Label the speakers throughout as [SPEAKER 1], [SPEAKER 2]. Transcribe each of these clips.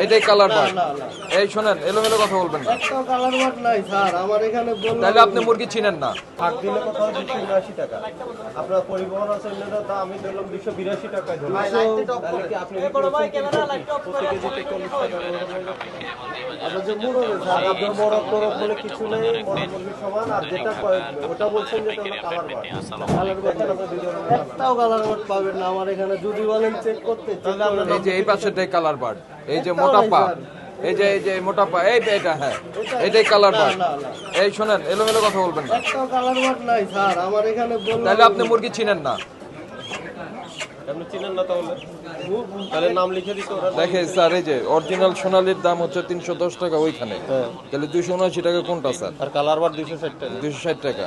[SPEAKER 1] এটাই colour bird. এই শোনেন, এলোমেলো কথা বলবেন না।
[SPEAKER 2] একটাও কালার বার্ড নাই স্যার আমার এখানে বললাম।
[SPEAKER 1] তাহলে আপনি মুরগি চিনেন না।
[SPEAKER 2] হাট দিলে কোথাও 279 টাকা, আপনার পরিবহন আছে দাম আমি ধরলাম 282 টাকা ধরলাম। তাহলে কি আপনি প্রতি কেজিতে 40 টাকা আপনার যে মুরগ স্যার, আপনার মোরগ টোরগ বলে কিছু নেই, মোরগ মুরগির সমান। আর যেটা ওটা বলছেন যেটা হলো কালার বার্ড, কালার বার্ড আপনার দুই ধরনের একটাও কালার বার্ড পাবেন না আমার এখানে। যদি বলেন চেক করতে,
[SPEAKER 1] এই যে এই পাশেটাই কালার বার্ড, এই যে মোটা পা, এই যে মোটা পা, এটা হ্যাঁ এটাই কালার বার্ড। এই শোনেন, এলোমেলো কথা বলবেন না।
[SPEAKER 2] একটাও কালার বার্ড নাই স্যার আমার এখানে বললাম।
[SPEAKER 1] তাহলে আপনি মুরগি চিনেন না।
[SPEAKER 2] আপনি চিনেন না তাহলে নাম লিখে দিতে ওরা।
[SPEAKER 1] দেখে স্যার, এই যে অরিজিনাল সোনালির দাম হচ্ছে 310 টাকা ওইখানে, তাহলে 279 টাকা কোনটা স্যার?
[SPEAKER 2] আর কালার বার্ড 260 টাকা।
[SPEAKER 1] 260 টাকা।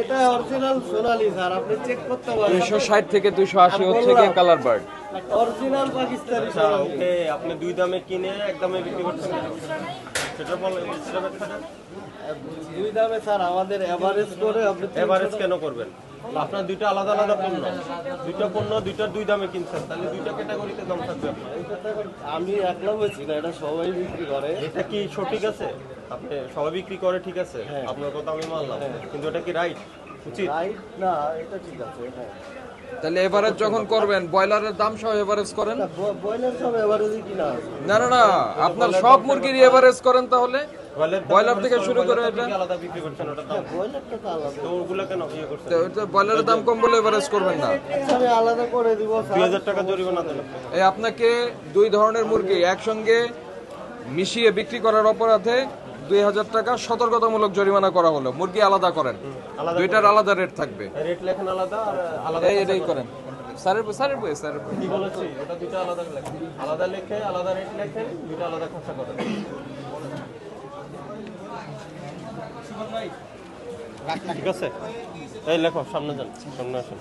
[SPEAKER 2] এটা অরিজিনাল সোনালী স্যার, আপনি চেক করতে পারেন।
[SPEAKER 1] 260 থেকে 280 হচ্ছে কি কালার বার্ড।
[SPEAKER 2] অরিজিনাল পাকিস্তানি। ওকে, আপনি দুই দামে কিনে এক দামে বিক্রি করছেন সেটা বলেন। দুই দামে স্যার আমাদের এভারেজ করে। আপনি এভারেজ কেন করবেন? আপনার দুইটা আলাদা আলাদা পণ্য, দুইটার দুই দামে কিনছেন, তাহলে দুইটা ক্যাটাগরিতে দাম থাকবে আপনার। আমি একলা বলছি না, এটা সবাই বিক্রি করে। এটা কি সঠিক আছে? আপনি সবাই বিক্রি করে, ঠিক আছে, আপনার কথা আমি মানলাম, কিন্তু এটা কি রাইট, উচিত? রাইট না, এটা ঠিক আছে।
[SPEAKER 1] তাহলে এভারেজ যখন করবেন, ব্রয়লারের দাম সহ এভারেজ করেন।
[SPEAKER 2] ব্রয়লার সব এভারেজই কিনা
[SPEAKER 1] না না না, আপনার সব মুরগির এভারেজ করেন। তাহলে ব্রয়লার থেকে শুরু করে এটা
[SPEAKER 2] আলাদা বিক্রি করছেন, ওটা দাম ব্রয়লারটা তো আলাদা। তো ওগুলো কেন ইয়ে করছেন?
[SPEAKER 1] তো ব্রয়লারের দাম কম বলে এভারেজ করবেন না।
[SPEAKER 2] আমি আলাদা করে দিব। 2000 টাকা জরিমানা দেন।
[SPEAKER 1] এই আপনাকে দুই ধরনের মুরগি একসঙ্গে মিশিয়ে বিক্রি করার অপরাধে 2000 টাকা সতর্কতামূলক জরিমানা করা হলো। মুরগি আলাদা করেন, দুইটার আলাদা রেট থাকবে।
[SPEAKER 2] রেট লেখেন আলাদা আর আলাদা।
[SPEAKER 1] এটাই করেন স্যারের বই
[SPEAKER 2] কি বলেছি, ওটা দুইটা আলাদা লেখেন, আলাদা লেখে আলাদা রেট লেখেন, দুইটা আলাদা খরচা করেন। ঠিক আছে, এই লেখো, সামনে যান, সামনে আসেন।